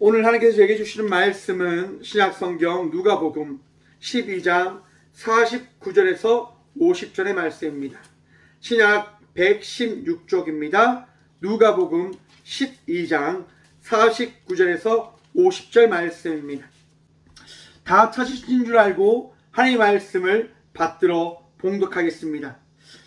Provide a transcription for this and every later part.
오늘 하나님께서 저에게 주시는 말씀은 신약성경 누가복음 12장 49절에서 50절의 말씀입니다. 신약 116쪽입니다. 누가복음 12장 49절에서 50절 말씀입니다. 다 찾으신 줄 알고 하나님의 말씀을 받들어 봉독하겠습니다.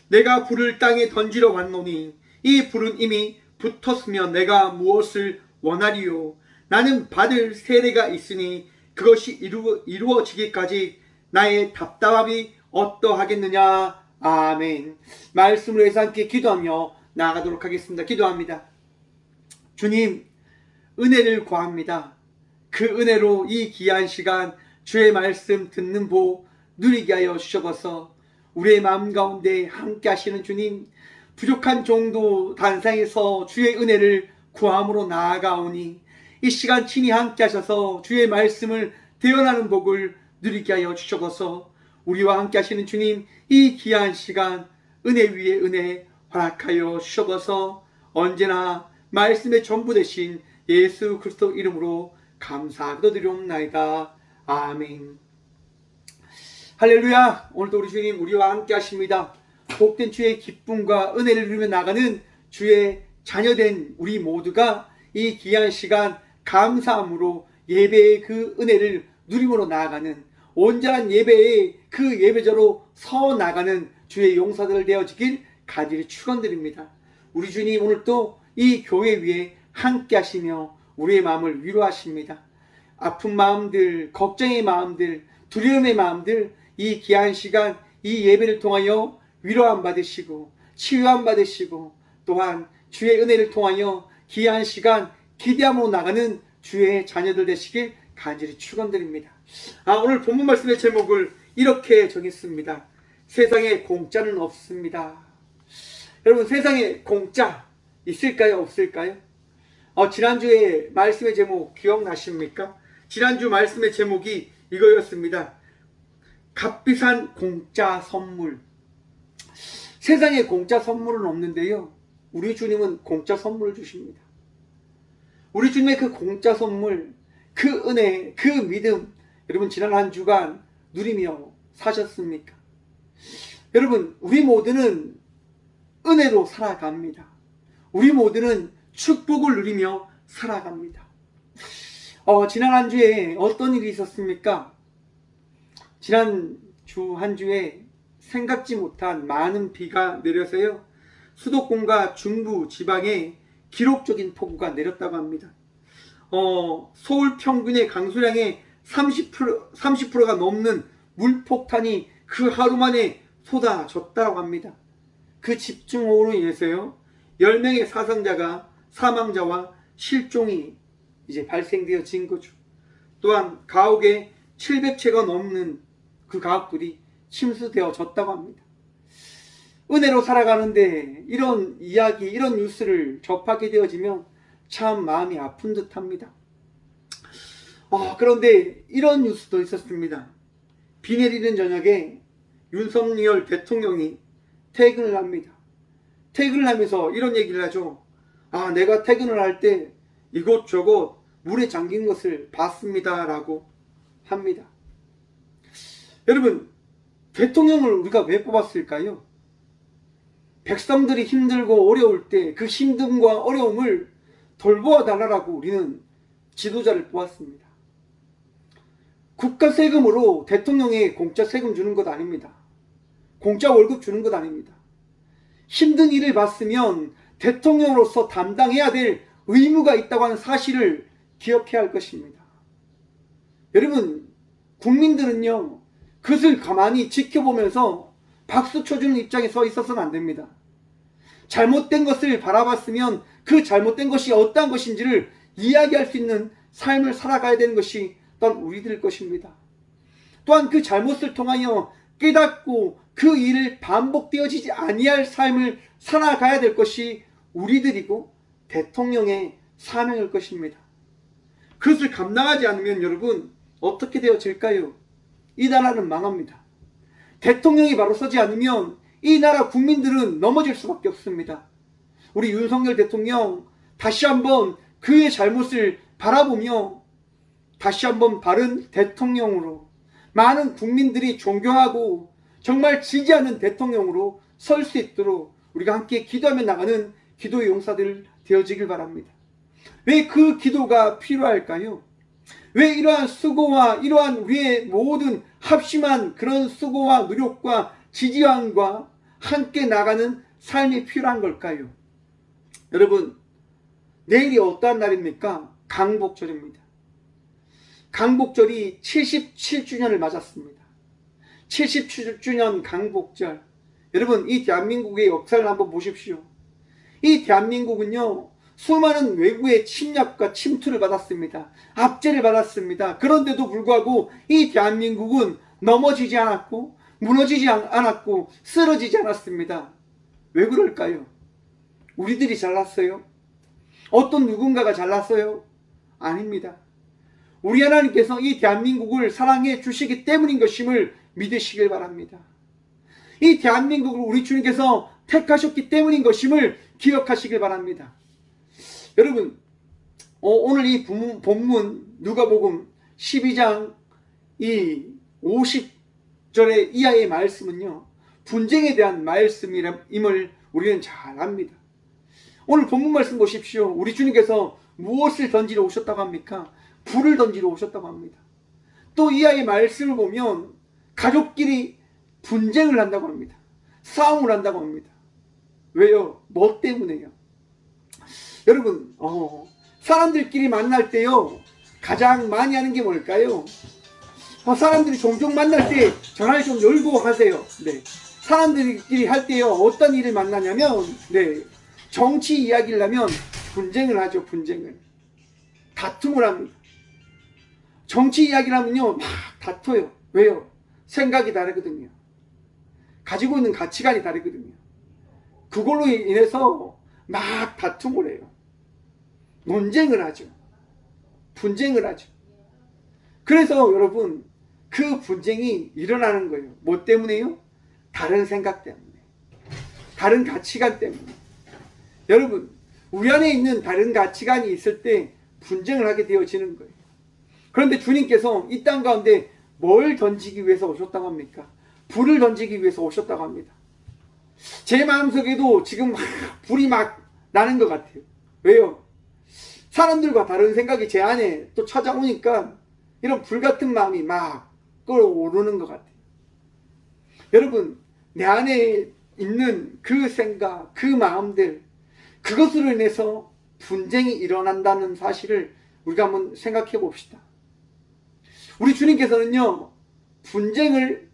내가 불을 땅에 던지러 왔노니 이 불은 이미 붙었으면 내가 무엇을 원하리요. 나는 받을 세례가 있으니 그것이 이루어지기까지 나의 답답함이 어떠하겠느냐. 아멘. 말씀으로 해서 함께 기도하며 나아가도록 하겠습니다. 기도합니다. 주님, 은혜를 구합니다. 그 은혜로 이 귀한 시간 주의 말씀 듣는 보 누리게 하여 주셔서 우리의 마음 가운데 함께 하시는 주님, 부족한 종도 단상에서 주의 은혜를 구함으로 나아가오니 이 시간 친히 함께 하셔서 주의 말씀을 대언하는 복을 누리게 하여 주셔서 우리와 함께 하시는 주님, 이 귀한 시간 은혜 위에 은혜 허락하여 주셔서 언제나 말씀의 전부 되신 예수 그리스도 이름으로 감사하고 드리옵나이다. 아멘. 할렐루야. 오늘도 우리 주님 우리와 함께 하십니다. 복된 주의 기쁨과 은혜를 누리며 나가는 주의 자녀된 우리 모두가 이 귀한 시간 감사함으로 예배의 그 은혜를 누림으로 나아가는 온전한 예배의 그 예배자로 서 나가는 주의 용사들 되어지길 간절히 축원드립니다. 우리 주님 오늘도 이 교회 위에 함께 하시며 우리의 마음을 위로하십니다. 아픈 마음들, 걱정의 마음들, 두려움의 마음들 이 귀한 시간 이 예배를 통하여 위로함 받으시고 치유함 받으시고 또한 주의 은혜를 통하여 귀한 시간 기대함으로 나가는 주의 자녀들 되시길 간절히 축원드립니다. 오늘 본문 말씀의 제목을 이렇게 정했습니다. 세상에 공짜는 없습니다. 여러분, 세상에 공짜 있을까요? 없을까요? 지난주에 말씀의 제목 기억나십니까? 지난주 말씀의 제목이 이거였습니다. 값비싼 공짜 선물. 세상에 공짜 선물은 없는데요, 우리 주님은 공짜 선물을 주십니다. 우리 주님의 그 공짜 선물, 그 은혜, 그 믿음, 여러분 지난 한 주간 누리며 사셨습니까? 여러분, 우리 모두는 은혜로 살아갑니다. 우리 모두는 축복을 누리며 살아갑니다. 지난 한 주에 어떤 일이 있었습니까? 지난 주 한 주에 생각지 못한 많은 비가 내려서요, 수도권과 중부 지방에 기록적인 폭우가 내렸다고 합니다. 서울 평균의 강수량의 30%가 넘는 물폭탄이 그 하루 만에 쏟아졌다고 합니다. 그 집중호우로 인해서요, 10명의 사망자와 실종이 이제 발생되어진 거죠. 또한 가옥에 700채가 넘는 그 가옥들이 침수되어졌다고 합니다. 은혜로 살아가는데 이런 이야기, 이런 뉴스를 접하게 되어지면 참 마음이 아픈 듯 합니다. 그런데 이런 뉴스도 있었습니다. 비 내리는 저녁에 윤석열 대통령이 퇴근을 합니다. 퇴근을 하면서 이런 얘기를 하죠. 내가 퇴근을 할 때 이곳저곳 물에 잠긴 것을 봤습니다 라고 합니다. 여러분, 대통령을 우리가 왜 뽑았을까요? 백성들이 힘들고 어려울 때 그 힘듦과 어려움을 돌보아 달라고 우리는 지도자를 뽑았습니다. 국가 세금으로 대통령에 공짜 세금 주는 것 아닙니다. 공짜 월급 주는 것 아닙니다. 힘든 일을 봤으면 대통령으로서 담당해야 될 의무가 있다고 하는 사실을 기억해야 할 것입니다. 여러분, 국민들은요, 그것을 가만히 지켜보면서 박수 쳐주는 입장에 서 있어서는 안 됩니다. 잘못된 것을 바라봤으면 그 잘못된 것이 어떠한 것인지를 이야기할 수 있는 삶을 살아가야 되는 것이 또한 우리들 것입니다. 또한 그 잘못을 통하여 깨닫고 그 일을 반복되어지지 아니할 삶을 살아가야 될 것이 우리들이고 대통령의 사명일 것입니다. 그것을 감당하지 않으면 여러분 어떻게 되어질까요? 이 나라는 망합니다. 대통령이 바로 서지 않으면 이 나라 국민들은 넘어질 수밖에 없습니다. 우리 윤석열 대통령 다시 한번 그의 잘못을 바라보며 다시 한번 바른 대통령으로, 많은 국민들이 존경하고 정말 지지하는 대통령으로 설 수 있도록 우리가 함께 기도하며 나가는 기도의 용사들 되어지길 바랍니다. 왜 그 기도가 필요할까요? 왜 이러한 수고와 이러한 우리의 모든 합심한 그런 수고와 노력과 지지함과 함께 나가는 삶이 필요한 걸까요? 여러분, 내일이 어떠한 날입니까? 강복절입니다. 강복절이 77주년을 맞았습니다. 77주년 강복절. 여러분, 이 대한민국의 역사를 한번 보십시오. 이 대한민국은요, 수많은 외국의 침략과 침투를 받았습니다. 압제를 받았습니다. 그런데도 불구하고 이 대한민국은 넘어지지 않았고 무너지지 않았고 쓰러지지 않았습니다. 왜 그럴까요? 우리들이 잘났어요? 어떤 누군가가 잘났어요? 아닙니다. 우리 하나님께서 이 대한민국을 사랑해 주시기 때문인 것임을 믿으시길 바랍니다. 이 대한민국을 우리 주님께서 택하셨기 때문인 것임을 기억하시길 바랍니다. 여러분, 오늘 이 본문 누가복음 12장 이 50절의 이하의 말씀은요, 분쟁에 대한 말씀임을 우리는 잘 압니다. 오늘 본문 말씀 보십시오. 우리 주님께서 무엇을 던지러 오셨다고 합니까? 불을 던지러 오셨다고 합니다. 또 이하의 말씀을 보면 가족끼리 분쟁을 한다고 합니다. 싸움을 한다고 합니다. 왜요? 뭐 때문에요? 여러분, 사람들끼리 만날 때요, 가장 많이 하는 게 뭘까요? 사람들이 종종 만날 때 전화를 좀 열고 하세요. 네. 사람들끼리 할 때요, 어떤 일을 만나냐면, 네, 정치 이야기를 하면 분쟁을 하죠. 분쟁을. 다툼을 합니다. 정치 이야기를 하면요, 막 다퉈요. 왜요? 생각이 다르거든요. 가지고 있는 가치관이 다르거든요. 그걸로 인해서 막 다툼을 해요. 논쟁을 하죠. 분쟁을 하죠. 그래서 여러분, 그 분쟁이 일어나는 거예요. 뭐 때문에요? 다른 생각 때문에. 다른 가치관 때문에. 여러분, 우리 안에 있는 다른 가치관이 있을 때 분쟁을 하게 되어지는 거예요. 그런데 주님께서 이 땅 가운데 뭘 던지기 위해서 오셨다고 합니까? 불을 던지기 위해서 오셨다고 합니다. 제 마음속에도 지금 불이 막 나는 것 같아요. 왜요? 사람들과 다른 생각이 제 안에 또 찾아오니까 이런 불같은 마음이 막 끓어오르는 것 같아요. 여러분, 내 안에 있는 그 생각, 그 마음들, 그것으로 인해서 분쟁이 일어난다는 사실을 우리가 한번 생각해 봅시다. 우리 주님께서는요, 분쟁을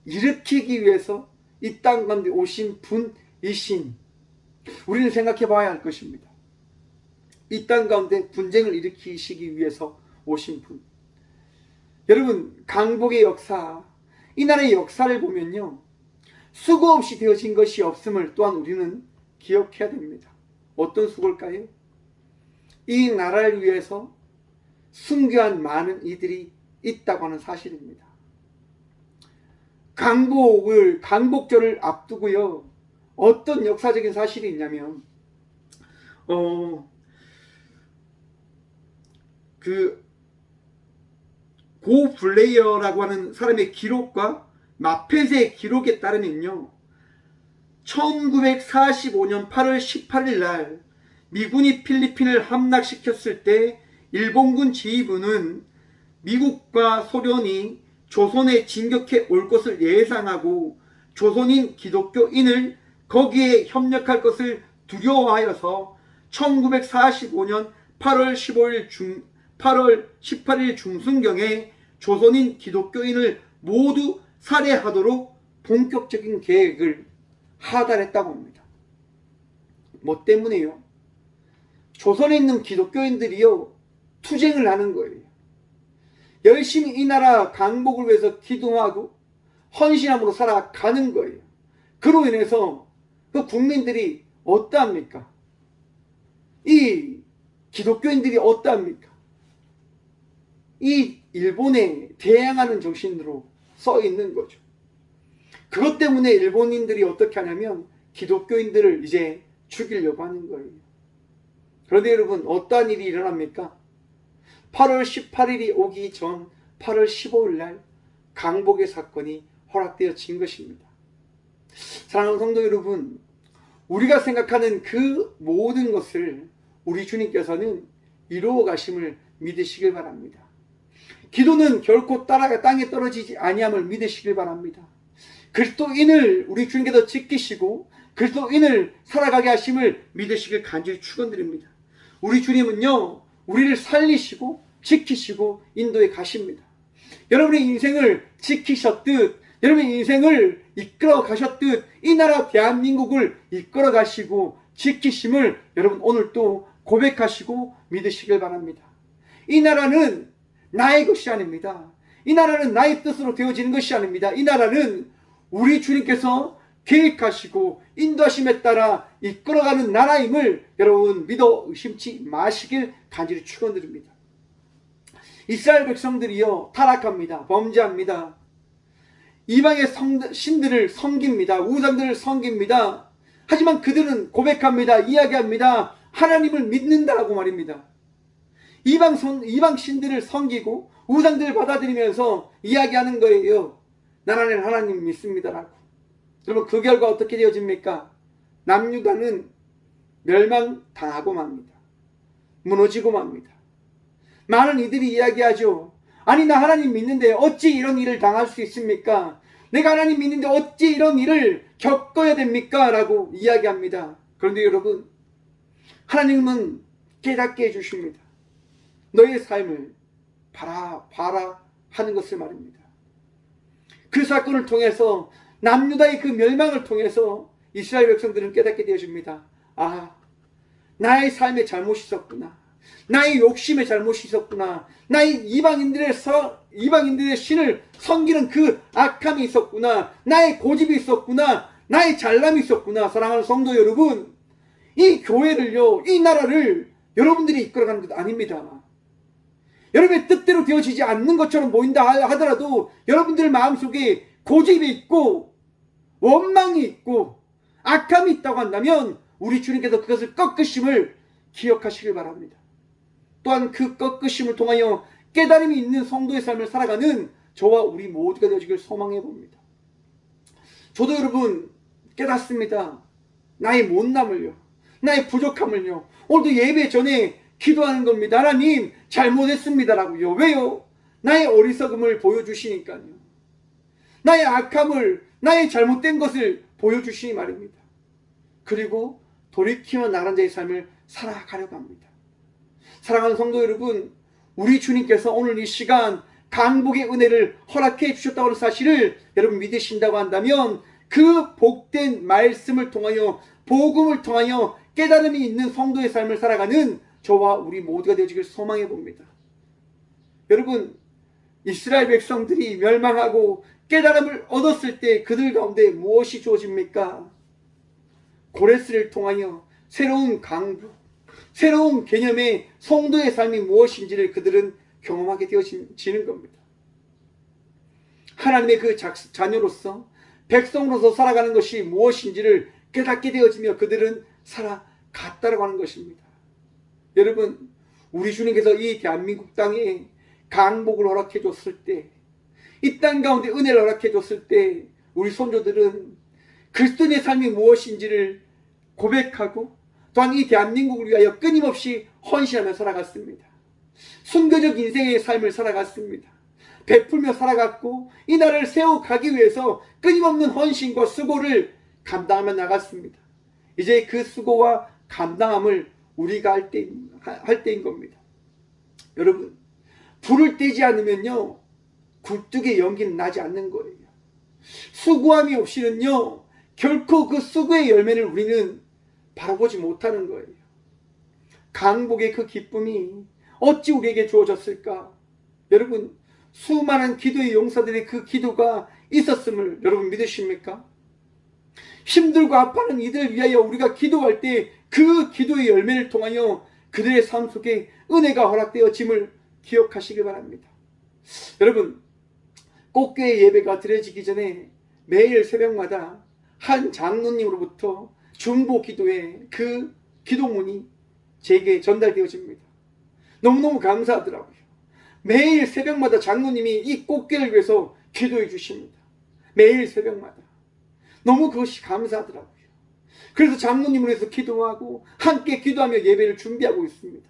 일으키기 위해서 이 땅 가운데 오신 분이신, 우리는 생각해 봐야 할 것입니다. 이 땅 가운데 분쟁을 일으키시기 위해서 오신 분. 여러분, 강복의 역사, 이 나라의 역사를 보면요, 수고 없이 되어진 것이 없음을 또한 우리는 기억해야 됩니다. 어떤 수고일까요? 이 나라를 위해서 순교한 많은 이들이 있다고 하는 사실입니다. 강복절을 앞두고요, 어떤 역사적인 사실이 있냐면, 고 블레이어라고 하는 사람의 기록과 마펫의 기록에 따르면요, 1945년 8월 18일 날 미군이 필리핀을 함락시켰을 때 일본군 지휘부는 미국과 소련이 조선에 진격해 올 것을 예상하고 조선인 기독교인을 거기에 협력할 것을 두려워하여서 1945년 8월 18일 중순경에 조선인 기독교인을 모두 살해하도록 본격적인 계획을 하달했다고 합니다. 뭐 때문에요? 조선에 있는 기독교인들이요, 투쟁을 하는 거예요. 열심히 이 나라 강복을 위해서 기도하고 헌신함으로 살아가는 거예요. 그로 인해서 그 국민들이 어떠합니까? 이 기독교인들이 어떠합니까? 이 일본에 대항하는 정신으로 써 있는 거죠. 그것 때문에 일본인들이 어떻게 하냐면 기독교인들을 이제 죽이려고 하는 거예요. 그런데 여러분, 어떠한 일이 일어납니까? 8월 18일이 오기 전 8월 15일 날 강복의 사건이 허락되어진 것입니다. 사랑하는 성도 여러분, 우리가 생각하는 그 모든 것을 우리 주님께서는 이루어 가심을 믿으시길 바랍니다. 기도는 결코 땅에 떨어지지 아니함을 믿으시길 바랍니다. 그리스도인을 우리 주님께서 지키시고 그리스도인을 살아가게 하심을 믿으시길 간절히 축원드립니다. 우리 주님은요, 우리를 살리시고 지키시고 인도해 가십니다. 여러분의 인생을 지키셨듯, 여러분의 인생을 이끌어 가셨듯 이 나라 대한민국을 이끌어 가시고 지키심을 여러분 오늘 또 고백하시고 믿으시길 바랍니다. 이 나라는 나의 것이 아닙니다. 이 나라는 나의 뜻으로 되어지는 것이 아닙니다. 이 나라는 우리 주님께서 계획하시고 인도하심에 따라 이끌어가는 나라임을 여러분 믿어 의심치 마시길 간절히 축원드립니다. 이스라엘 백성들이요, 타락합니다. 범죄합니다. 이방의 신들을 섬깁니다. 우상들을 섬깁니다. 하지만 그들은 고백합니다. 이야기합니다. 하나님을 믿는다라고 말입니다. 이방 신들을 섬기고 우상들을 받아들이면서 이야기하는 거예요. 나는 하나님 믿습니다라고. 여러분, 그 결과 어떻게 되어집니까? 남유다는 멸망당하고 맙니다. 무너지고 맙니다. 많은 이들이 이야기하죠. 아니, 나 하나님 믿는데 어찌 이런 일을 당할 수 있습니까? 내가 하나님 믿는데 어찌 이런 일을 겪어야 됩니까? 라고 이야기합니다. 그런데 여러분, 하나님은 깨닫게 해주십니다. 너의 삶을 봐라 하는 것을 말입니다. 그 사건을 통해서, 남유다의 그 멸망을 통해서 이스라엘 백성들은 깨닫게 되어집니다. 아, 나의 삶에 잘못이 있었구나. 나의 욕심에 잘못이 있었구나. 나의 이방인들의 신을 섬기는 그 악함이 있었구나. 나의 고집이 있었구나. 나의 잘남이 있었구나. 사랑하는 성도 여러분, 이 교회를요, 이 나라를 여러분들이 이끌어가는 것 아닙니다. 여러분의 뜻대로 되어지지 않는 것처럼 보인다 하더라도 여러분들 마음속에 고집이 있고 원망이 있고 악함이 있다고 한다면 우리 주님께서 그것을 꺾으심을 기억하시길 바랍니다. 또한 그 꺾으심을 통하여 깨달음이 있는 성도의 삶을 살아가는 저와 우리 모두가 되어지길 소망해 봅니다. 저도 여러분 깨닫습니다. 나의 못남을요, 나의 부족함을요. 오늘도 예배 전에 기도하는 겁니다. 하나님, 잘못했습니다라고요. 왜요? 나의 어리석음을 보여주시니까요. 나의 악함을, 나의 잘못된 것을 보여주시니 말입니다. 그리고 돌이키며 나란 자의 삶을 살아가려고 합니다. 사랑하는 성도 여러분, 우리 주님께서 오늘 이 시간 강복의 은혜를 허락해 주셨다고 하는 사실을 여러분 믿으신다고 한다면 그 복된 말씀을 통하여, 복음을 통하여 깨달음이 있는 성도의 삶을 살아가는 저와 우리 모두가 되어지길 소망해 봅니다. 여러분, 이스라엘 백성들이 멸망하고 깨달음을 얻었을 때 그들 가운데 무엇이 주어집니까? 고레스를 통하여 새로운 강복, 새로운 개념의 성도의 삶이 무엇인지를 그들은 경험하게 되어지는 겁니다. 하나님의 그 자녀로서, 백성으로서 살아가는 것이 무엇인지를 깨닫게 되어지며 그들은 살아갔다라고 하는 것입니다. 여러분, 우리 주님께서 이 대한민국 땅에 강복을 허락해 줬을 때, 이 땅 가운데 은혜를 허락해 줬을 때 우리 손조들은 그리스도인의 삶이 무엇인지를 고백하고 또한 이 대한민국을 위하여 끊임없이 헌신하며 살아갔습니다. 순교적 인생의 삶을 살아갔습니다. 베풀며 살아갔고 이 나라를 세워가기 위해서 끊임없는 헌신과 수고를 감당하며 나갔습니다. 이제 그 수고와 감당함을 우리가 할 때인 겁니다. 여러분, 불을 떼지 않으면요, 굴뚝에 연기는 나지 않는 거예요. 수고함이 없이는요, 결코 그 수고의 열매를 우리는 바라보지 못하는 거예요. 강복의 그 기쁨이 어찌 우리에게 주어졌을까? 여러분, 수많은 기도의 용사들의 그 기도가 있었음을 여러분 믿으십니까? 힘들고 아파하는 이들을 위하여 우리가 기도할 때 그 기도의 열매를 통하여 그들의 삶 속에 은혜가 허락되어짐을 기억하시기 바랍니다. 여러분, 꽃교회 예배가 드려지기 전에 매일 새벽마다 한 장로님으로부터 중보 기도의 그 기도문이 제게 전달되어집니다. 너무너무 감사하더라고요. 매일 새벽마다 장로님이 이 꽃게를 위해서 기도해 주십니다. 매일 새벽마다. 너무 그것이 감사하더라고요. 그래서 장로님을 위해서 기도하고 함께 기도하며 예배를 준비하고 있습니다.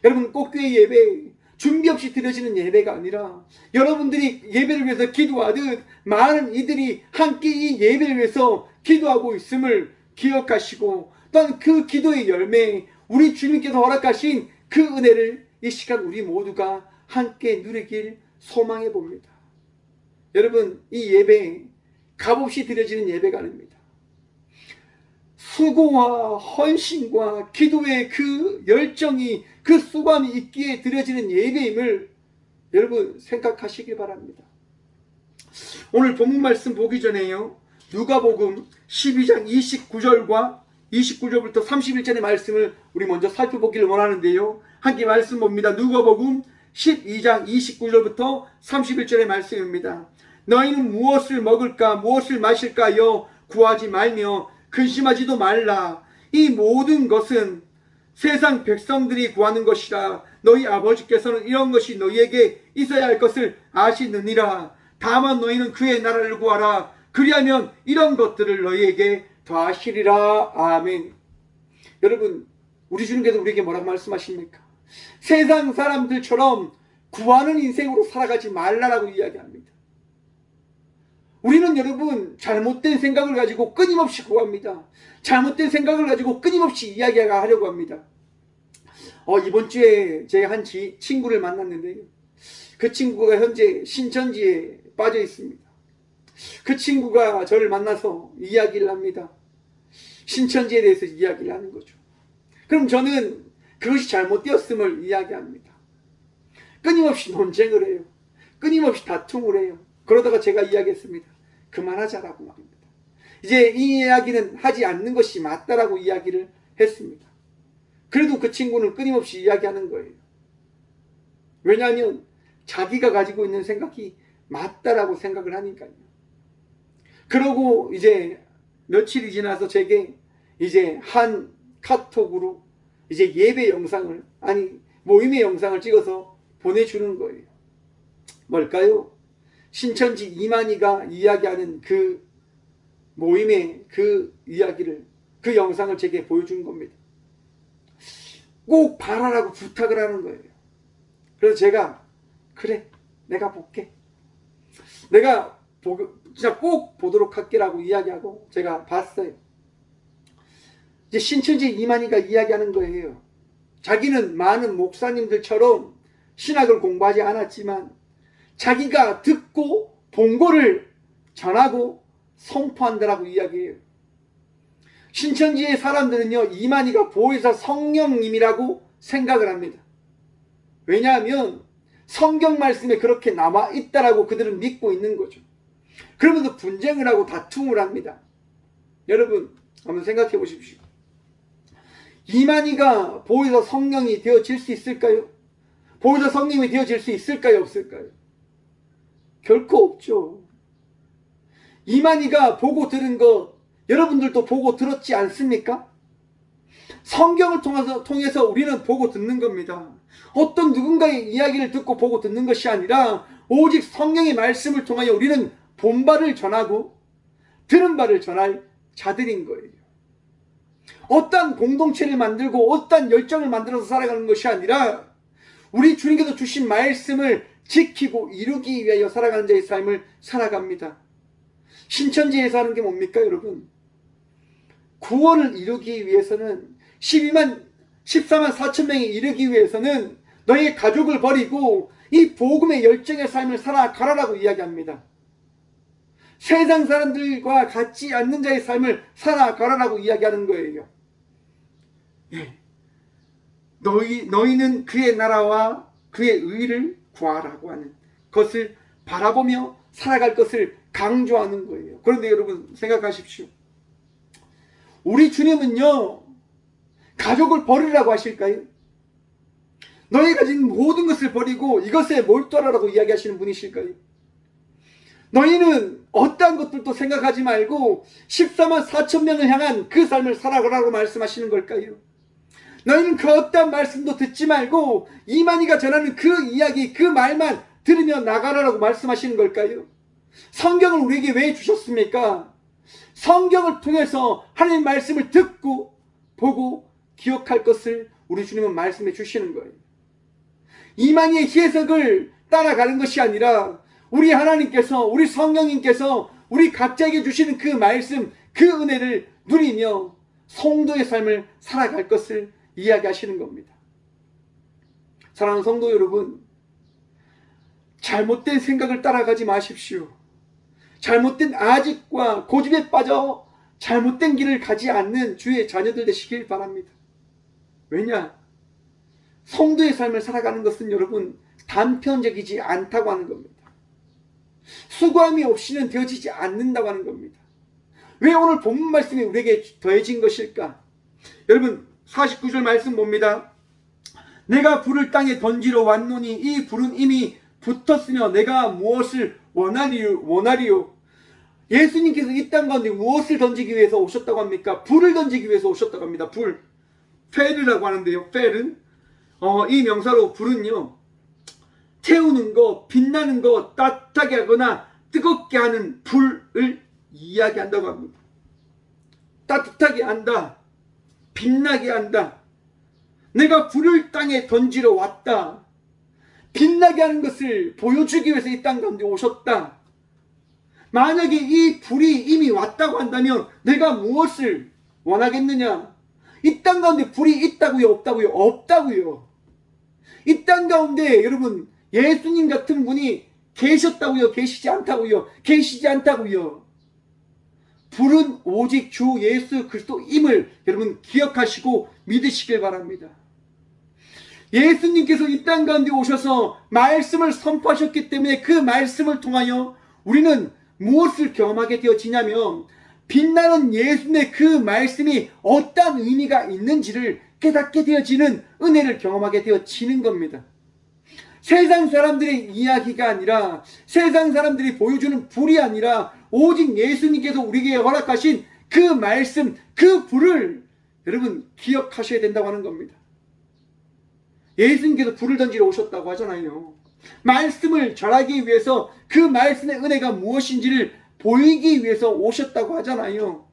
여러분, 꽃게 예배 준비 없이 드려지는 예배가 아니라 여러분들이 예배를 위해서 기도하듯 많은 이들이 함께 이 예배를 위해서 기도하고 있음을 기억하시고, 또한 그 기도의 열매, 우리 주님께서 허락하신 그 은혜를 이 시간 우리 모두가 함께 누리길 소망해 봅니다. 여러분, 이 예배 값없이 드려지는 예배가 아닙니다. 수고와 헌신과 기도의 그 열정이, 그 수고함이 있기에 드려지는 예배임을 여러분 생각하시길 바랍니다. 오늘 본문 말씀 보기 전에요, 누가복음 12장 29절과 29절부터 31절의 말씀을 우리 먼저 살펴보기를 원하는데요, 함께 말씀 봅니다. 누가복음 12장 29절부터 31절의 말씀입니다. 너희는 무엇을 먹을까 무엇을 마실까요 구하지 말며 근심하지도 말라. 이 모든 것은 세상 백성들이 구하는 것이라. 너희 아버지께서는 이런 것이 너희에게 있어야 할 것을 아시느니라. 다만 너희는 그의 나라를 구하라. 그리하면 이런 것들을 너희에게 더하시리라. 아멘. 여러분, 우리 주님께서 우리에게 뭐라고 말씀하십니까? 세상 사람들처럼 구하는 인생으로 살아가지 말라라고 이야기합니다. 우리는 여러분 잘못된 생각을 가지고 끊임없이 구합니다. 잘못된 생각을 가지고 끊임없이 이야기하려고 합니다. 이번 주에 제가 한 친구를 만났는데요, 그 친구가 현재 신천지에 빠져 있습니다. 그 친구가 저를 만나서 이야기를 합니다. 신천지에 대해서 이야기를 하는 거죠. 그럼 저는 그것이 잘못되었음을 이야기합니다. 끊임없이 논쟁을 해요. 끊임없이 다툼을 해요. 그러다가 제가 이야기했습니다. 그만하자라고 말입니다. 이제 이 이야기는 하지 않는 것이 맞다라고 이야기를 했습니다. 그래도 그 친구는 끊임없이 이야기하는 거예요. 왜냐하면 자기가 가지고 있는 생각이 맞다라고 생각을 하니까요. 그러고 이제 며칠이 지나서 제게 이제 한 카톡으로 이제 예배 영상을, 모임의 영상을 찍어서 보내주는 거예요. 뭘까요? 신천지 이만희가 이야기하는 그 모임의 그 이야기를, 그 영상을 제게 보여준 겁니다. 꼭 봐라라고 부탁을 하는 거예요. 그래서 제가 그래, 내가 볼게. 내가 진짜 꼭 보도록 할게라고 이야기하고 제가 봤어요. 이제 신천지 이만희가 이야기하는 거예요. 자기는 많은 목사님들처럼 신학을 공부하지 않았지만 자기가 듣고 본 거를 전하고 선포한다라고 이야기해요. 신천지의 사람들은요, 이만희가 보혜사 성령님이라고 생각을 합니다. 왜냐하면 성경 말씀에 그렇게 남아 있다라고 그들은 믿고 있는 거죠. 그러면서 분쟁을 하고 다툼을 합니다. 여러분 한번 생각해 보십시오. 이만희가 보혜사 성령이 되어질 수 있을까요? 보혜사 성령이 되어질 수 있을까요? 없을까요? 결코 없죠. 이만희가 보고 들은 것 여러분들도 보고 들었지 않습니까? 성경을 통해서 우리는 보고 듣는 겁니다. 어떤 누군가의 이야기를 듣고 보고 듣는 것이 아니라 오직 성령의 말씀을 통하여 우리는 본 바를 전하고 들은 바를 전할 자들인 거예요. 어떤 공동체를 만들고 어떤 열정을 만들어서 살아가는 것이 아니라 우리 주님께서 주신 말씀을 지키고 이루기 위하여 살아가는 자의 삶을 살아갑니다. 신천지에서 하는 게 뭡니까 여러분? 구원을 이루기 위해서는 14만 4천 명이 이르기 위해서는 너의 가족을 버리고 이 복음의 열정의 삶을 살아가라라고 이야기합니다. 세상 사람들과 같지 않는 자의 삶을 살아가라라고 이야기하는 거예요. 너희는 그의 나라와 그의 의를 구하라고 하는 것을 바라보며 살아갈 것을 강조하는 거예요. 그런데 여러분 생각하십시오. 우리 주님은요, 가족을 버리라고 하실까요? 너희 가진 모든 것을 버리고 이것에 몰두하라고 이야기하시는 분이실까요? 너희는 어떠한 것들도 생각하지 말고 14만 4천 명을 향한 그 삶을 살아가라고 말씀하시는 걸까요? 너희는 그 어떤 말씀도 듣지 말고 이만희가 전하는 그 이야기, 그 말만 들으며 나가라라고 말씀하시는 걸까요? 성경을 우리에게 왜 주셨습니까? 성경을 통해서 하나님 말씀을 듣고 보고 기억할 것을 우리 주님은 말씀해 주시는 거예요. 이만희의 해석을 따라가는 것이 아니라 우리 하나님께서, 우리 성령님께서 우리 각자에게 주시는 그 말씀, 그 은혜를 누리며 성도의 삶을 살아갈 것을 이야기하시는 겁니다. 사랑하는 성도 여러분, 잘못된 생각을 따라가지 마십시오. 잘못된 아집과 고집에 빠져 잘못된 길을 가지 않는 주의 자녀들 되시길 바랍니다. 왜냐? 성도의 삶을 살아가는 것은 여러분 단편적이지 않다고 하는 겁니다. 수고함이 없이는 되어지지 않는다고 하는 겁니다. 왜 오늘 본문 말씀이 우리에게 더해진 것일까? 여러분 49절 말씀 봅니다. 내가 불을 땅에 던지러 왔노니 이 불은 이미 붙었으며 내가 무엇을 원하리요? 예수님께서 이 땅 가운데 무엇을 던지기 위해서 오셨다고 합니까? 불을 던지기 위해서 오셨다고 합니다. 불. 페르라고 하는데요. 페르. 이 명사로 불은요. 태우는 거, 빛나는 거, 따뜻하게 하거나 뜨겁게 하는 불을 이야기한다고 합니다. 따뜻하게 한다. 빛나게 한다. 내가 불을 땅에 던지러 왔다. 빛나게 하는 것을 보여주기 위해서 이 땅 가운데 오셨다. 만약에 이 불이 이미 왔다고 한다면 내가 무엇을 원하겠느냐? 이 땅 가운데 불이 있다고요? 없다고요? 없다고요. 이 땅 가운데 여러분 예수님 같은 분이 계셨다고요? 계시지 않다고요? 계시지 않다고요. 불은 오직 주 예수 그리스도임을 여러분 기억하시고 믿으시길 바랍니다. 예수님께서 이 땅 가운데 오셔서 말씀을 선포하셨기 때문에 그 말씀을 통하여 우리는 무엇을 경험하게 되어지냐면 빛나는 예수님의 그 말씀이 어떤 의미가 있는지를 깨닫게 되어지는 은혜를 경험하게 되어지는 겁니다. 세상 사람들의 이야기가 아니라 세상 사람들이 보여주는 불이 아니라 오직 예수님께서 우리에게 허락하신 그 말씀, 그 불을 여러분 기억하셔야 된다고 하는 겁니다. 예수님께서 불을 던지러 오셨다고 하잖아요. 말씀을 전하기 위해서 그 말씀의 은혜가 무엇인지를 보이기 위해서 오셨다고 하잖아요.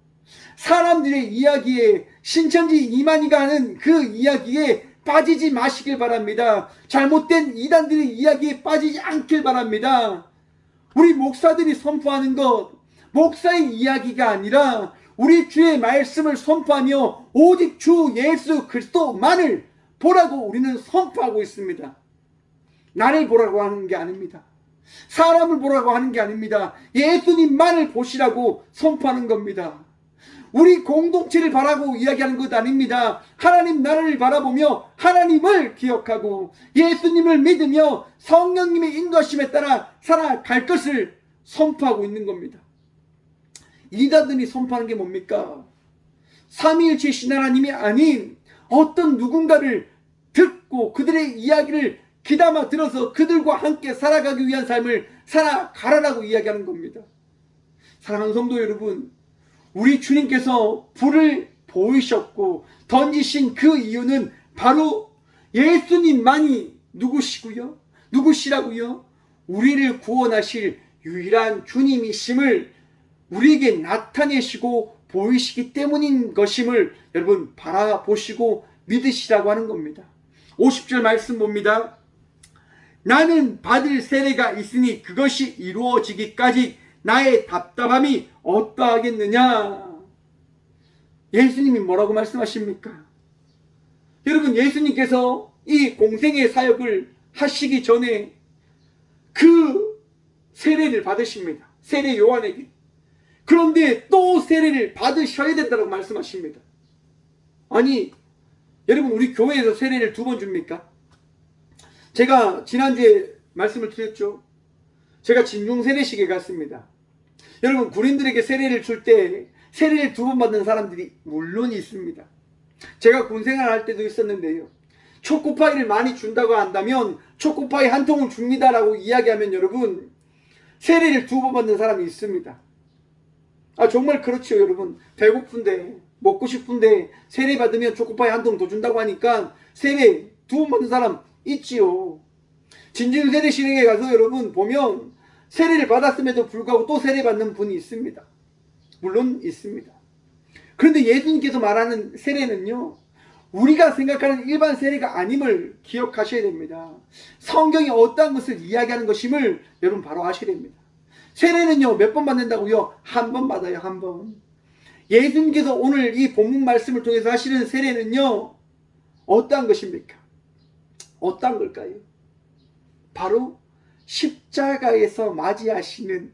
사람들의 이야기에 신천지 이만희가 하는 그 이야기에 빠지지 마시길 바랍니다. 잘못된 이단들의 이야기에 빠지지 않길 바랍니다. 우리 목사들이 선포하는 것, 목사의 이야기가 아니라 우리 주의 말씀을 선포하며 오직 주 예수 그리스도만을 보라고 우리는 선포하고 있습니다. 나를 보라고 하는 게 아닙니다. 사람을 보라고 하는 게 아닙니다. 예수님만을 보시라고 선포하는 겁니다. 우리 공동체를 바라고 이야기하는 것 아닙니다. 하나님 나라를 바라보며 하나님을 기억하고 예수님을 믿으며 성령님의 인도하심에 따라 살아갈 것을 선포하고 있는 겁니다. 이단들이 선포하는 게 뭡니까? 삼위일체이신 하나님이 아닌 어떤 누군가를 듣고 그들의 이야기를 귀담아 들어서 그들과 함께 살아가기 위한 삶을 살아가라라고 이야기하는 겁니다. 사랑하는 성도 여러분, 우리 주님께서 불을 보이셨고 던지신 그 이유는 바로 예수님만이 누구시고요? 누구시라고요? 우리를 구원하실 유일한 주님이심을 우리에게 나타내시고 보이시기 때문인 것임을 여러분 바라보시고 믿으시라고 하는 겁니다. 50절 말씀 봅니다. 나는 받을 세례가 있으니 그것이 이루어지기까지 나의 답답함이 어떠하겠느냐. 예수님이 뭐라고 말씀하십니까? 여러분 예수님께서 이 공생의 사역을 하시기 전에 그 세례를 받으십니다. 세례 요한에게. 그런데 또 세례를 받으셔야 된다고 말씀하십니다. 아니 여러분 우리 교회에서 세례를 2번 줍니까? 제가 지난주에 말씀을 드렸죠. 제가 진중 세례식에 갔습니다. 여러분 군인들에게 세례를 줄 때 세례를 2번 받는 사람들이 물론 있습니다. 제가 군생활 할 때도 있었는데요. 초코파이를 많이 준다고 한다면 초코파이 한 통을 줍니다라고 이야기하면 여러분 세례를 2번 받는 사람이 있습니다. 정말 그렇죠 여러분. 배고픈데 먹고 싶은데 세례 받으면 초코파이 한 통 더 준다고 하니까 세례 2번 받는 사람 있지요. 진중 세례실에 가서 여러분 보면 세례를 받았음에도 불구하고 또 세례 받는 분이 있습니다. 물론 있습니다. 그런데 예수님께서 말하는 세례는요, 우리가 생각하는 일반 세례가 아님을 기억하셔야 됩니다. 성경이 어떠한 것을 이야기하는 것임을 여러분 바로 아셔야 됩니다. 세례는요, 몇 번 받는다고요? 한 번 받아요, 한 번. 예수님께서 오늘 이 본문 말씀을 통해서 하시는 세례는요, 어떠한 것입니까? 어떠한 걸까요? 바로 십자가에서 맞이하시는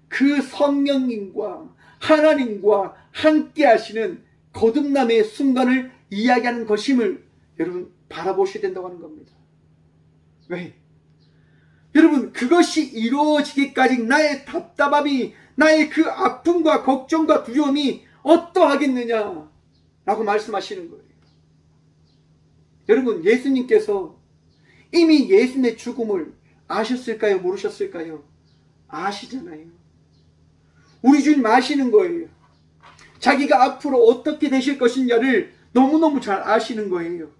그 성령님과 하나님과 함께 하시는 거듭남의 순간을 이야기하는 것임을 여러분 바라보셔야 된다고 하는 겁니다. 왜? 여러분, 그것이 이루어지기까지 나의 답답함이, 나의 그 아픔과 걱정과 두려움이 어떠하겠느냐 라고 말씀하시는 거예요. 여러분, 예수님께서 이미 예수님의 죽음을 아셨을까요? 모르셨을까요? 아시잖아요. 우리 주님 아시는 거예요. 자기가 앞으로 어떻게 되실 것인가를 너무너무 잘 아시는 거예요.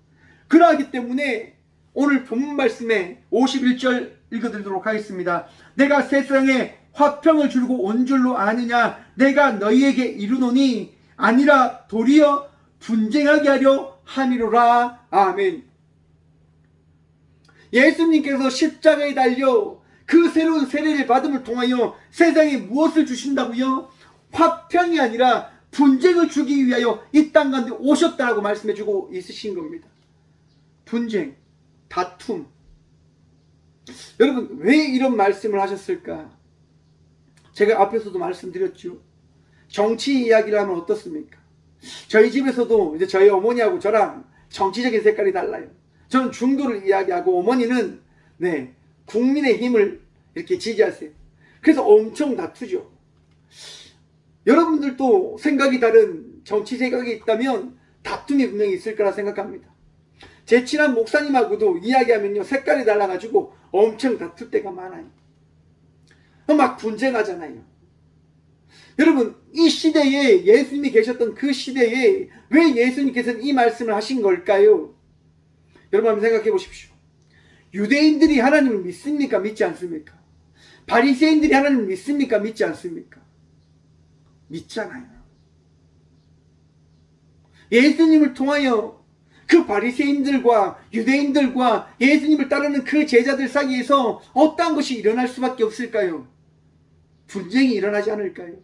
그러하기 때문에 오늘 본문 말씀에 51절 읽어드리도록 하겠습니다. 내가 세상에 화평을 주려고 온 줄로 아느냐? 내가 너희에게 이르노니 아니라 도리어 분쟁하게 하려 함이로라. 아멘. 예수님께서 십자가에 달려 그 새로운 세례를 받음을 통하여 세상에 무엇을 주신다고요? 화평이 아니라 분쟁을 주기 위하여 이 땅 가운데 오셨다라고 말씀해주고 있으신 겁니다. 분쟁, 다툼. 여러분, 왜 이런 말씀을 하셨을까? 제가 앞에서도 말씀드렸죠. 정치 이야기를 하면 어떻습니까? 저희 집에서도 이제 저희 어머니하고 저랑 정치적인 색깔이 달라요. 저는 중도를 이야기하고 어머니는 국민의힘을 이렇게 지지하세요. 그래서 엄청 다투죠. 여러분들도 생각이 다른 정치 생각이 있다면 다툼이 분명히 있을 거라 생각합니다. 제 친한 목사님하고도 이야기하면요, 색깔이 달라가지고 엄청 다툴 때가 많아요. 막 분쟁하잖아요. 여러분, 이 시대에 예수님이 계셨던 그 시대에 왜 예수님께서는 이 말씀을 하신 걸까요? 여러분 한번 생각해 보십시오. 유대인들이 하나님을 믿습니까? 믿지 않습니까? 바리새인들이 하나님을 믿습니까? 믿지 않습니까? 믿잖아요. 예수님을 통하여 그 바리새인들과 유대인들과 예수님을 따르는 그 제자들 사이에서 어떠한 것이 일어날 수밖에 없을까요? 분쟁이 일어나지 않을까요?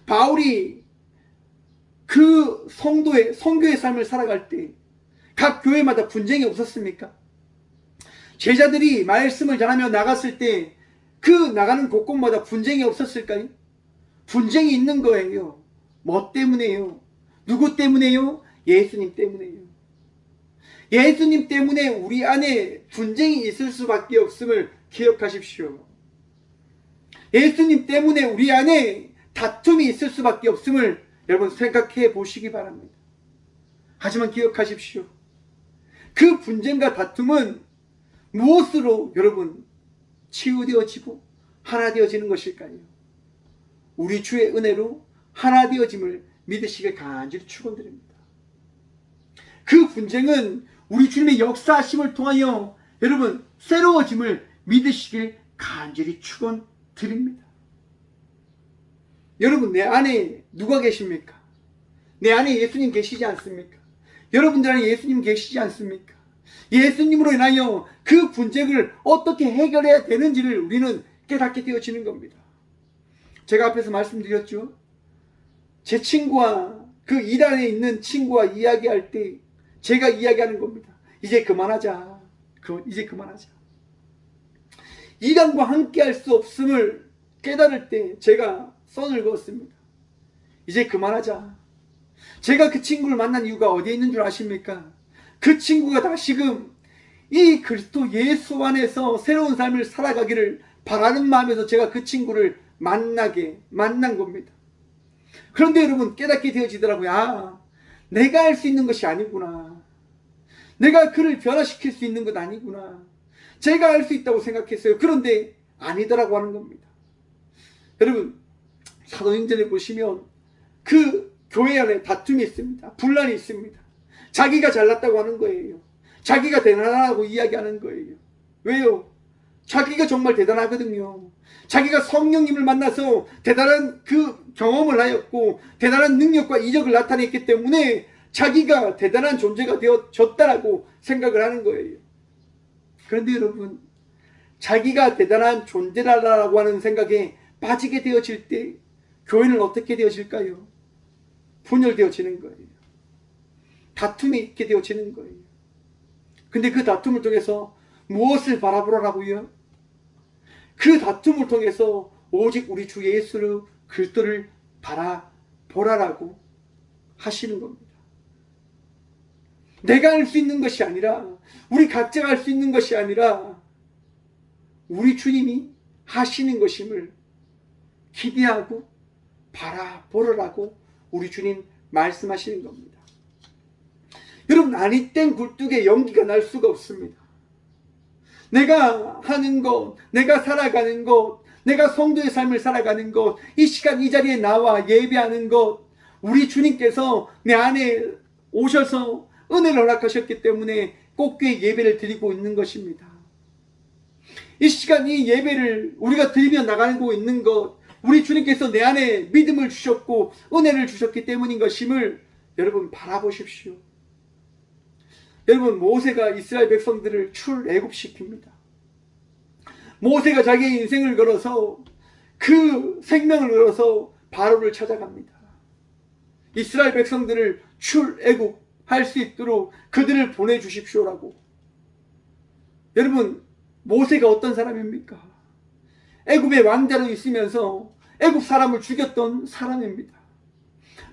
바울이 그 성교의 삶을 살아갈 때 각 교회마다 분쟁이 없었습니까? 제자들이 말씀을 전하며 나갔을 때 그 나가는 곳곳마다 분쟁이 없었을까요? 분쟁이 있는 거예요. 뭐 때문에요? 누구 때문에요? 예수님 때문에요. 예수님 때문에 우리 안에 분쟁이 있을 수밖에 없음을 기억하십시오. 예수님 때문에 우리 안에 다툼이 있을 수밖에 없음을 여러분 생각해 보시기 바랍니다. 하지만 기억하십시오. 그 분쟁과 다툼은 무엇으로 여러분 치유되어지고 하나 되어지는 것일까요? 우리 주의 은혜로 하나 되어짐을 믿으시길 간절히 축원드립니다. 그 분쟁은 우리 주님의 역사하심을 통하여 여러분 새로워짐을 믿으시길 간절히 축원드립니다. 여러분, 내 안에 누가 계십니까? 내 안에 예수님 계시지 않습니까? 여러분들 안에 예수님 계시지 않습니까? 예수님으로 인하여 그 분쟁을 어떻게 해결해야 되는지를 우리는 깨닫게 되어지는 겁니다. 제가 앞에서 말씀드렸죠. 제 친구와 그 이단에 있는 친구와 이야기할 때 제가 이야기하는 겁니다. 이제 그만하자. 이제 그만하자. 이단과 함께 할 수 없음을 깨달을 때 제가 선을 그었습니다. 이제 그만하자. 제가 그 친구를 만난 이유가 어디에 있는 줄 아십니까? 그 친구가 다시금 이 그리스도 예수 안에서 새로운 삶을 살아가기를 바라는 마음에서 제가 그 친구를 만난 겁니다. 그런데 여러분 깨닫게 되어지더라고요. 아, 내가 할 수 있는 것이 아니구나. 내가 그를 변화시킬 수 있는 것 아니구나. 제가 할 수 있다고 생각했어요. 그런데 아니더라고 하는 겁니다. 여러분 사도행전에 보시면 그 교회 안에 다툼이 있습니다. 분란이 있습니다. 자기가 잘났다고 하는 거예요. 자기가 대단하다고 이야기하는 거예요. 왜요? 자기가 정말 대단하거든요. 자기가 성령님을 만나서 대단한 그 경험을 하였고 대단한 능력과 이적을 나타냈기 때문에 자기가 대단한 존재가 되어졌다라고 생각을 하는 거예요. 그런데 여러분, 자기가 대단한 존재라고 하는 생각에 빠지게 되어질 때 교회는 어떻게 되어질까요? 분열되어지는 거예요. 다툼이 있게 되어지는 거예요. 근데 그 다툼을 통해서 무엇을 바라보라고요? 그 다툼을 통해서 오직 우리 주 예수 그리스도를 바라보라라고 하시는 겁니다. 내가 할 수 있는 것이 아니라, 우리 각자가 할 수 있는 것이 아니라 우리 주님이 하시는 것임을 기대하고 바라보라라고 우리 주님 말씀하시는 겁니다. 여러분, 아니 땐 굴뚝에 연기가 날 수가 없습니다. 내가 하는 것, 내가 살아가는 것, 내가 성도의 삶을 살아가는 것, 이 시간 이 자리에 나와 예배하는 것, 우리 주님께서 내 안에 오셔서 은혜를 허락하셨기 때문에 꽃교회 예배를 드리고 있는 것입니다. 이 시간 이 예배를 우리가 드리며 나가고 있는 것, 우리 주님께서 내 안에 믿음을 주셨고 은혜를 주셨기 때문인 것임을 여러분 바라보십시오. 여러분, 모세가 이스라엘 백성들을 출애굽시킵니다. 모세가 자기의 인생을 걸어서 그 생명을 걸어서 바로를 찾아갑니다. 이스라엘 백성들을 출애굽할 수 있도록 그들을 보내주십시오라고. 여러분, 모세가 어떤 사람입니까? 애굽의 왕자로 있으면서 애굽 사람을 죽였던 사람입니다.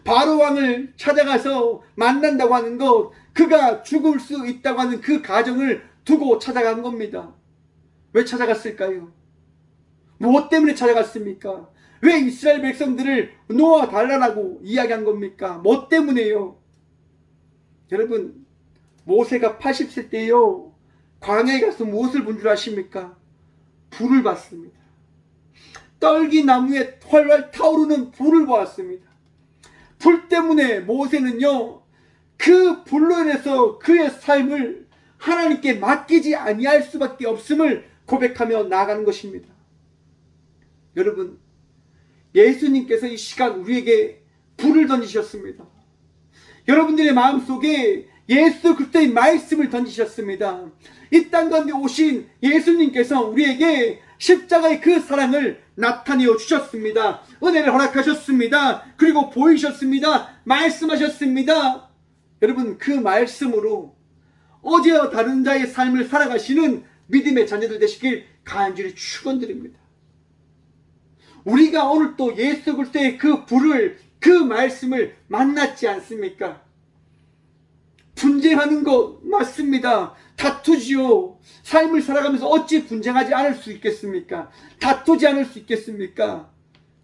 바로 왕을 찾아가서 만난다고 하는 것, 그가 죽을 수 있다고 하는 그 가정을 두고 찾아간 겁니다. 왜 찾아갔을까요? 무엇 때문에 찾아갔습니까? 왜 이스라엘 백성들을 놓아달라고 이야기한 겁니까? 뭐 때문에요? 여러분, 모세가 80세 때요, 광야에 가서 무엇을 본 줄 아십니까? 불을 봤습니다. 떨기나무에 활활 타오르는 불을 보았습니다. 불 때문에 모세는요, 그 불로 인해서 그의 삶을 하나님께 맡기지 아니할 수밖에 없음을 고백하며 나아가는 것입니다. 여러분, 예수님께서 이 시간 우리에게 불을 던지셨습니다. 여러분들의 마음속에 예수 그리스도의 말씀을 던지셨습니다. 이 땅 가운데 오신 예수님께서 우리에게 십자가의 그 사랑을 나타내어 주셨습니다. 은혜를 허락하셨습니다. 그리고 보이셨습니다. 말씀하셨습니다. 여러분, 그 말씀으로 어제와 다른 자의 삶을 살아가시는 믿음의 자녀들 되시길 간절히 축원드립니다. 우리가 오늘 또 예수 그리스도의 그 불을, 그 말씀을 만났지 않습니까? 분쟁하는 것 맞습니다. 다투지요. 삶을 살아가면서 어찌 분쟁하지 않을 수 있겠습니까? 다투지 않을 수 있겠습니까?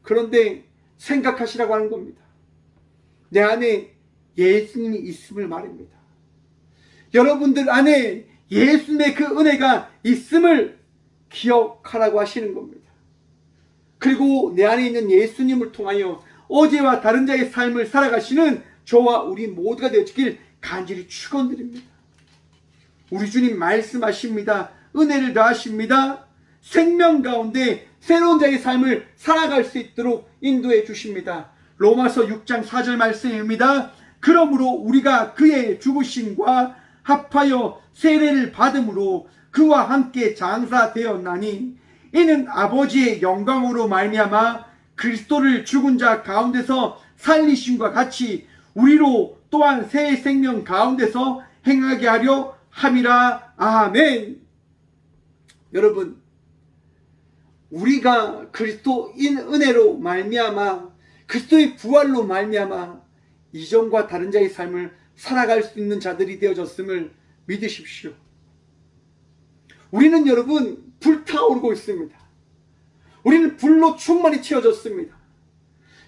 그런데 생각하시라고 하는 겁니다. 내 안에 예수님이 있음을 말입니다. 여러분들 안에 예수님의 그 은혜가 있음을 기억하라고 하시는 겁니다. 그리고 내 안에 있는 예수님을 통하여 어제와 다른 자의 삶을 살아가시는 저와 우리 모두가 되어지길 간절히 축원드립니다. 우리 주님 말씀하십니다. 은혜를 더하십니다. 생명 가운데 새로운 자의 삶을 살아갈 수 있도록 인도해 주십니다. 로마서 6장 4절 말씀입니다. 그러므로 우리가 그의 죽으심과 합하여 세례를 받음으로 그와 함께 장사되었나니 이는 아버지의 영광으로 말미암아 그리스도를 죽은 자 가운데서 살리심과 같이 우리로 또한 새 생명 가운데서 행하게 하려 함이라. 아멘. 여러분, 우리가 그리스도인 은혜로 말미암아 그리스도의 부활로 말미암아 이전과 다른 자의 삶을 살아갈 수 있는 자들이 되어졌음을 믿으십시오. 우리는 여러분 불타오르고 있습니다. 우리는 불로 충만히 채워졌습니다.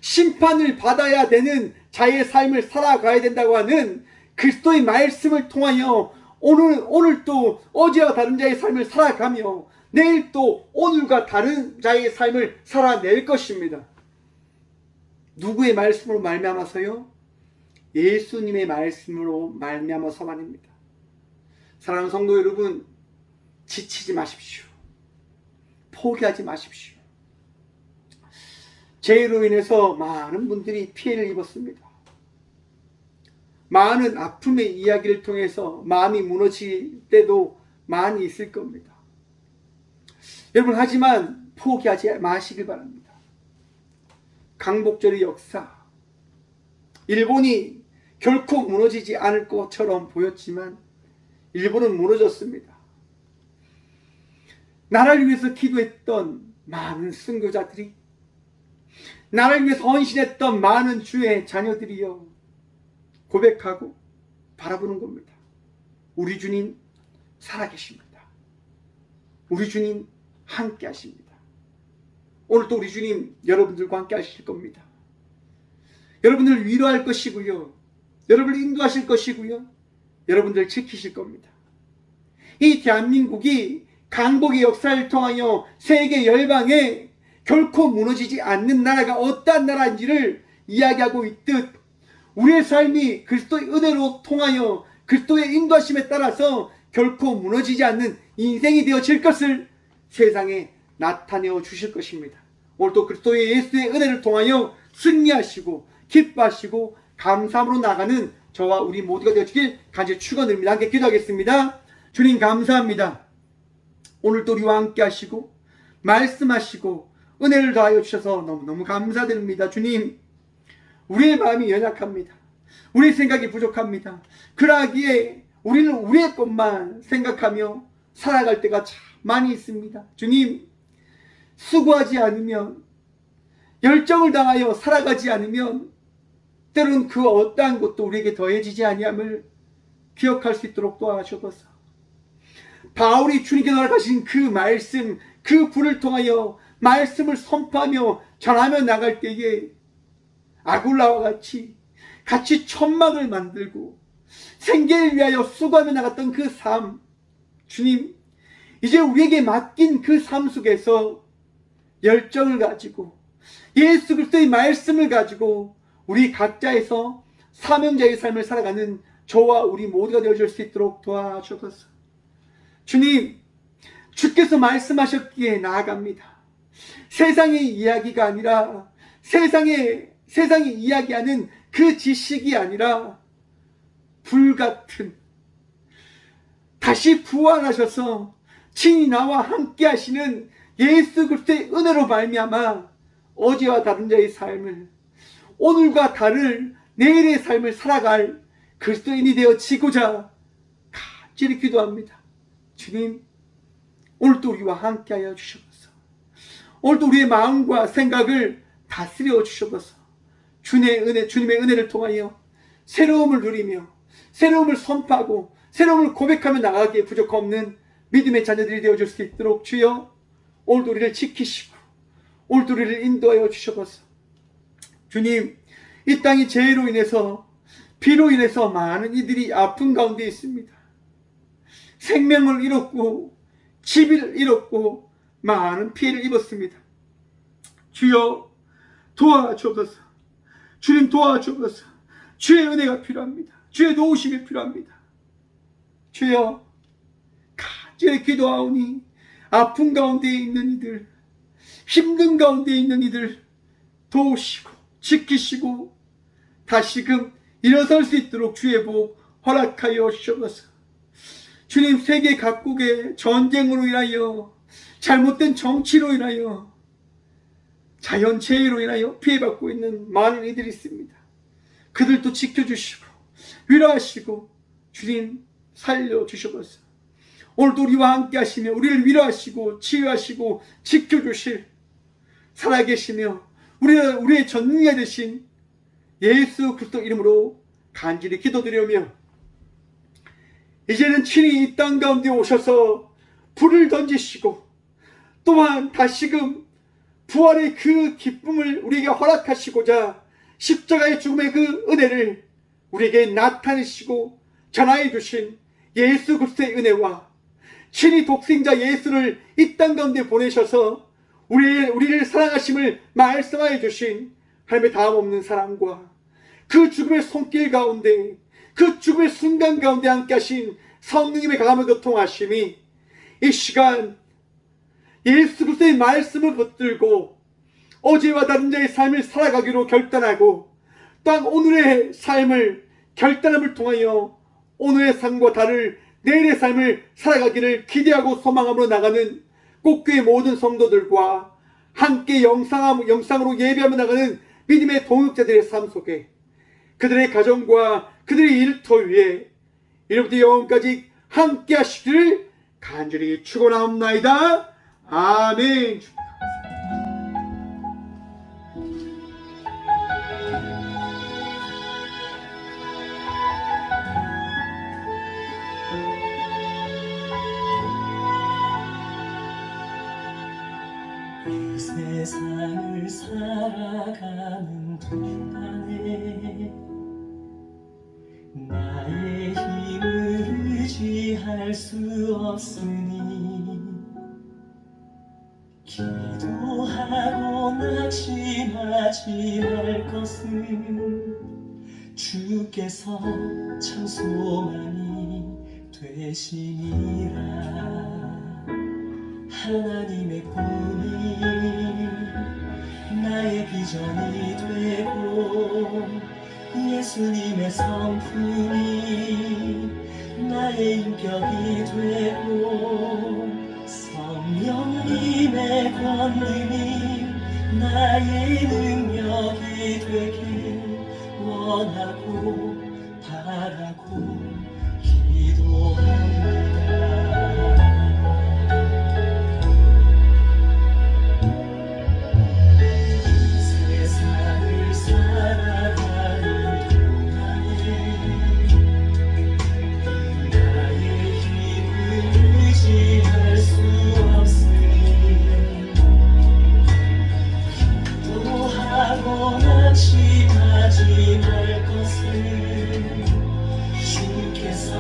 심판을 받아야 되는 자의 삶을 살아가야 된다고 하는 그리스도의 말씀을 통하여 오늘 또 어제와 다른 자의 삶을 살아가며 내일 또 오늘과 다른 자의 삶을 살아낼 것입니다. 누구의 말씀으로 말미암아서요? 예수님의 말씀으로 말미암아서만입니다. 사랑하는 성도 여러분, 지치지 마십시오. 포기하지 마십시오. 죄로 인해서 많은 분들이 피해를 입었습니다. 많은 아픔의 이야기를 통해서 마음이 무너질 때도 많이 있을 겁니다. 여러분, 하지만 포기하지 마시길 바랍니다. 강복절의 역사, 일본이 결코 무너지지 않을 것처럼 보였지만 일본은 무너졌습니다. 나라를 위해서 기도했던 많은 선교자들이, 나라를 위해서 헌신했던 많은 주의 자녀들이요, 고백하고 바라보는 겁니다. 우리 주님 살아계십니다. 우리 주님 함께 하십니다. 오늘도 우리 주님 여러분들과 함께 하실 겁니다. 여러분들을 위로할 것이고요, 여러분을 인도하실 것이고요, 여러분들을 지키실 겁니다. 이 대한민국이 강복의 역사를 통하여 세계 열방에 결코 무너지지 않는 나라가 어떠한 나라인지를 이야기하고 있듯, 우리의 삶이 그리스도의 은혜로 통하여 그리스도의 인도하심에 따라서 결코 무너지지 않는 인생이 되어질 것을 세상에 나타내어 주실 것입니다. 오늘도 그리스도의 예수의 은혜를 통하여 승리하시고 기뻐하시고 감사함으로 나가는 저와 우리 모두가 되어주길 간절히 축원드립니다. 함께 기도하겠습니다. 주님, 감사합니다. 오늘도 우리와 함께 하시고 말씀하시고 은혜를 더하여 주셔서 너무너무 감사드립니다. 주님, 우리의 마음이 연약합니다. 우리의 생각이 부족합니다. 그러하기에 우리는 우리의 것만 생각하며 살아갈 때가 참 많이 있습니다. 주님, 수고하지 않으면, 열정을 당하여 살아가지 않으면 때로는 그 어떠한 것도 우리에게 더해지지 아니함을 기억할 수 있도록 도와주셔서, 바울이 주님께 나아가신 그 말씀, 그 불을 통하여 말씀을 선포하며 전하며 나갈 때에 아굴라와 같이 천막을 만들고 생계를 위하여 수고하며 나갔던 그 삶, 주님, 이제 우리에게 맡긴 그 삶 속에서 열정을 가지고 예수 그리스도의 말씀을 가지고 우리 각자에서 사명자의 삶을 살아가는 저와 우리 모두가 되어줄 수 있도록 도와주셔서, 주님, 주께서 말씀하셨기에 나아갑니다. 세상의 이야기가 아니라, 세상이 이야기하는 그 지식이 아니라 불같은, 다시 부활하셔서 친히 나와 함께 하시는 예수 그리스도의 은혜로 말미암아 어제와 다른 자의 삶을, 오늘과 다를 내일의 삶을 살아갈 그리스도인이 되어지고자 간절히 기도합니다. 주님, 오늘도 우리와 함께하여 주셔서, 오늘도 우리의 마음과 생각을 다스려 주셔서 주님의 은혜를 통하여 새로움을 누리며 새로움을 선포하고 새로움을 고백하며 나가기에 부족 없는 믿음의 자녀들이 되어줄 수 있도록 주여, 오늘도 우리를 지키시고 오늘도 우리를 인도하여 주셔서, 주님, 이 땅이 죄로 인해서, 비로 인해서 많은 이들이 아픈 가운데 있습니다. 생명을 잃었고 집을 잃었고 많은 피해를 입었습니다. 주여, 도와주옵소서. 주님, 도와주옵소서. 주의 은혜가 필요합니다. 주의 도우심이 필요합니다. 주여, 간절히 기도하오니 아픈 가운데 있는 이들, 힘든 가운데 있는 이들 도우시고 지키시고 다시금 일어설 수 있도록 주의 복 허락하여 주옵소서. 주님, 세계 각국의 전쟁으로 인하여, 잘못된 정치로 인하여, 자연재해로 인하여 피해받고 있는 많은 이들이 있습니다. 그들도 지켜주시고 위로하시고 주님 살려주셔서, 오늘도 우리와 함께 하시며 우리를 위로하시고 치유하시고 지켜주실 살아계시며 우리의 전능자 되신 예수 그리스도 이름으로 간절히 기도드리며, 이제는 친히 이 땅 가운데 오셔서 불을 던지시고 또한 다시금 부활의 그 기쁨을 우리에게 허락하시고자 십자가의 죽음의 그 은혜를 우리에게 나타내시고 전하여 주신 예수 그리스도의 은혜와 친히 독생자 예수를 이 땅 가운데 보내셔서 우리를 사랑하심을 말씀하여 주신 하나님의 다음 없는 사랑과 그 죽음의 손길 가운데, 그 죽음의 순간 가운데 함께 하신 성령님의 강함을 교통하심이 이 시간 예수 그리스도의 말씀을 붙들고 어제와 다른 자의 삶을 살아가기로 결단하고, 또한 오늘의 삶을 결단함을 통하여 오늘의 삶과 다를 내일의 삶을 살아가기를 기대하고 소망함으로 나가는 꽃교회 모든 성도들과 함께 영상으로 예배하며 나가는 믿음의 동역자들의 삶 속에 그들의 가정과 그들의 일터 위에 이로부터 영원까지 함께 하시기를 간절히 축원하옵나이다. 아멘. 이 세상을 살아가는 동안에 나의 힘을 의지할 수 없으니 기도하고 낙심하지 말 것은 주께서 참 소망이 되시니라. 하나님의 꿈이 나의 비전이 되고 예수님의 성품이 나의 인격이 되고 성령님의 권능이 나의 능력이 되길 원하고 바라고 기도합니다. 낙심하지 말 것은 주께서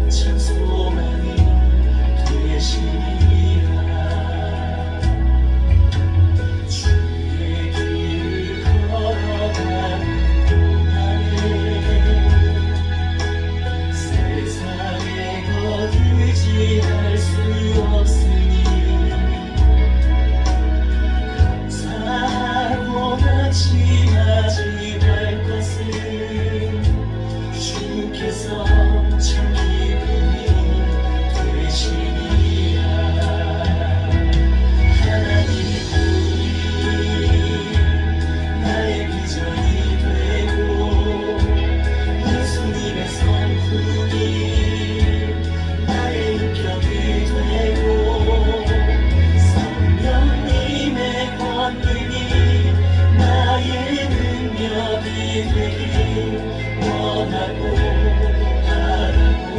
참 소망이 되시리라. 주의 길을 걸어가는 동안에 세상의 것 의지할 수 없으니 감사하고 낙심하지 말 것은 주께서 참 기쁨이 되시리라. 하나님의 꿈이 나의 비전이 되고 예수님의 성품이 나의 인격이 되고 성령님의 권능이 나의 능력이 되길 원하고 바라고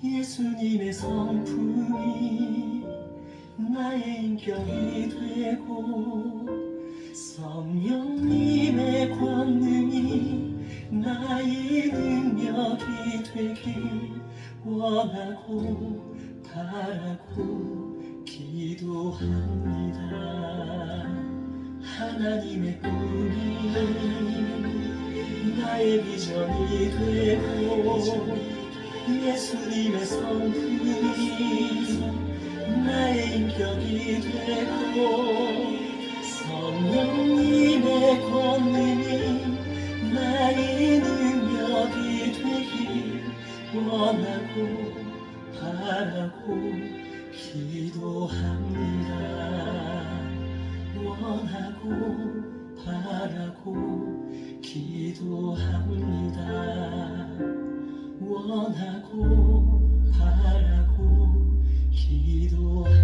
예수님의 성품이 나의 인격이 되고 성령님의 권능이 나의 능력이 되길 원하고 바라고 기도합니다. 하나님의 꿈이 나의 비전이 되고 예수님의 성품이 나의 인격이 되고 성령님의 권능이 나의 능력이 되길 원하고 바라고 기도합니다. 원하고 바라고 기도합니다. 원하고 바라고 기도합니다.